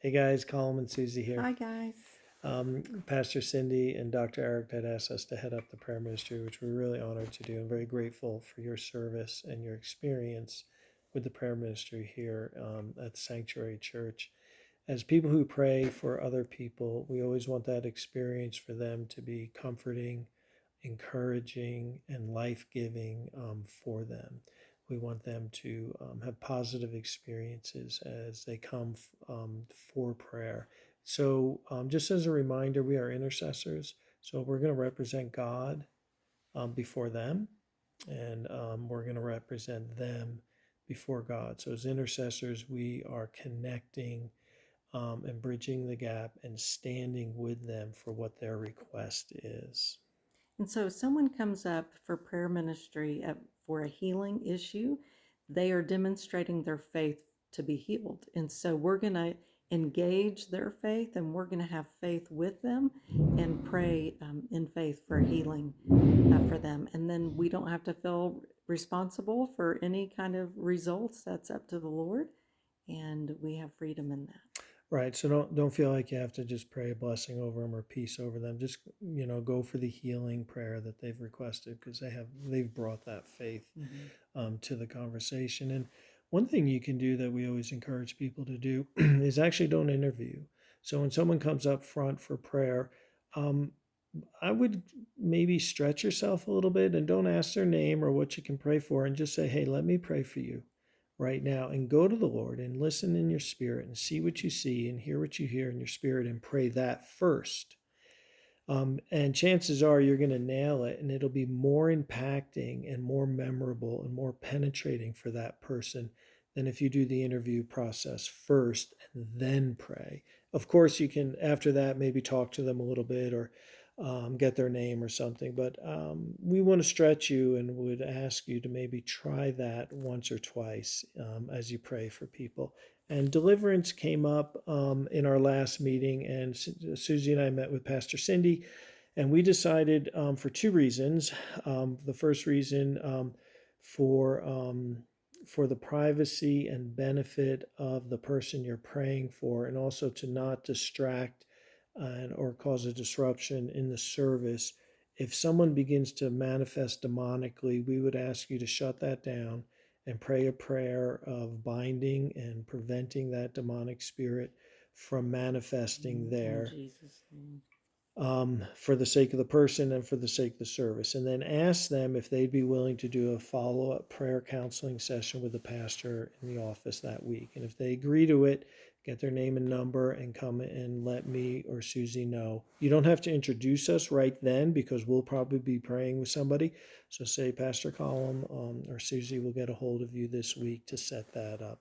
Hey guys, Colin and Susie here. Hi, guys. Pastor Cindy and Dr. Eric had asked us to head up the prayer ministry, which we're really honored to do and very grateful for your service and your experience with the prayer ministry here at Sanctuary Church. As people who pray for other people, we always want that experience for them to be comforting, encouraging, and life giving for them. We want them to have positive experiences as they come for prayer. So, just as a reminder, we are intercessors. So, we're going to represent God before them, and we're going to represent them before God. So, as intercessors, we are connecting and bridging the gap and standing with them for what their request is. And so, if someone comes up for prayer ministry for a healing issue, they are demonstrating their faith to be healed. And so, we're going to engage their faith and we're going to have faith with them and pray in faith for healing for them. And then we don't have to feel responsible for any kind of results. That's up to the Lord. And we have freedom in that. Right. So don't feel like you have to just pray a blessing over them or peace over them. Just go for the healing prayer that they've requested because they've brought that faith to the conversation. And one thing you can do that we always encourage people to do is actually don't interview. So when someone comes up front for prayer, um, I would maybe stretch yourself a little bit and don't ask their name or what you can pray for, and just say, "Hey, let me pray for you right now," and go to the Lord and listen in your spirit and see what you see and hear what you hear in your spirit and pray that first. And chances are you're going to nail it, and it'll be more impacting and more memorable and more penetrating for that person than if you do the interview process first and then pray. Of course, you can, after that, maybe talk to them a little bit or get their name or something. But we want to stretch you and would ask you to maybe try that once or twice as you pray for people. And deliverance came up in our last meeting, and Susie and I met with Pastor Cindy, and we decided for two reasons. The first reason for for the privacy and benefit of the person you're praying for, and also to not distract or cause a disruption in the service. If someone begins to manifest demonically, we would ask you to shut that down and pray a prayer of binding and preventing that demonic spirit from manifesting In there Jesus' name. for the sake of the person and for the sake of the service. And then ask them if they'd be willing to do a follow up prayer counseling session with the pastor in the office that week. And if they agree to it, get their name and number and come and let me or Susie know. You don't have to introduce us right then because we'll probably be praying with somebody. So say Pastor Colin or Susie will get a hold of you this week to set that up.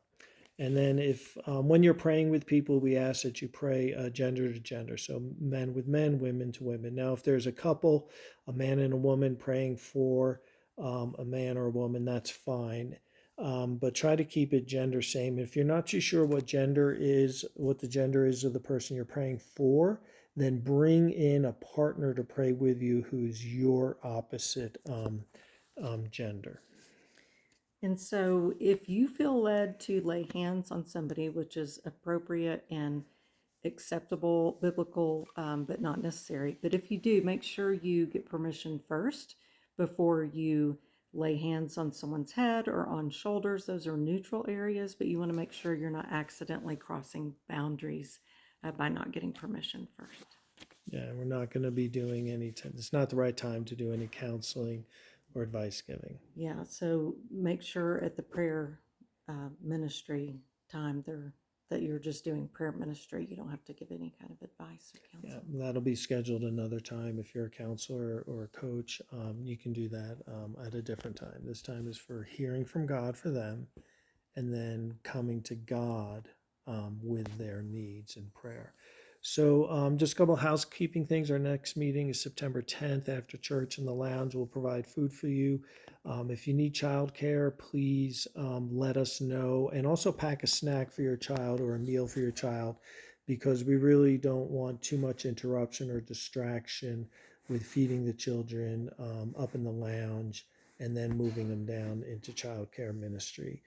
And then if when you're praying with people, we ask that you pray gender to gender, so men with men, women to women. Now, if there's a couple, a man and a woman praying for a man or a woman, that's fine. But try to keep it gender same. If you're not too sure what gender is, what the gender is of the person you're praying for, then bring in a partner to pray with you who's your opposite gender. And so, if you feel led to lay hands on somebody, which is appropriate and acceptable, biblical, but not necessary, but if you do, make sure you get permission first before you lay hands on someone's head or on shoulders. Those are neutral areas, but you want to make sure you're not accidentally crossing boundaries by not getting permission first. Yeah, we're not going to be doing it's not the right time to do any counseling or advice giving. Yeah, so make sure at the prayer ministry time there that you're just doing prayer ministry. You don't have to give any kind of advice or Yeah, counsel. that'll be scheduled another time. If you're a counselor or a coach, you can do that at a different time. This time is for hearing from God for them and then coming to God with their needs in prayer. So, just a couple of housekeeping things. Our next meeting is September 10th after church in the lounge. We'll provide food for you. If you need childcare, please let us know. And also pack a snack for your child or a meal for your child because we really don't want too much interruption or distraction with feeding the children up in the lounge and then moving them down into childcare ministry.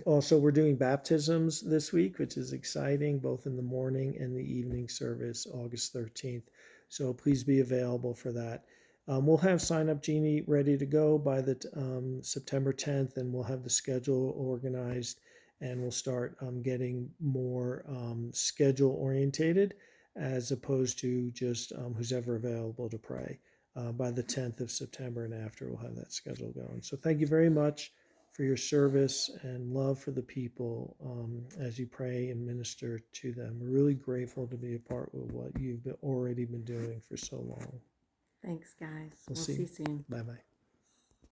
Also, we're doing baptisms this week, which is exciting, both in the morning and the evening service, August 13th. So please be available for that. We'll have Sign Up Genie ready to go by the September 10th, and we'll have the schedule organized, and we'll start getting more schedule orientated as opposed to just who's ever available to pray. By the 10th of September and after, we'll have that schedule going. So thank you very much for your service and love for the people as you pray and minister to them. We're really grateful to be a part of what you've already been doing for so long. Thanks, guys. We'll See you see. soon. Bye-bye.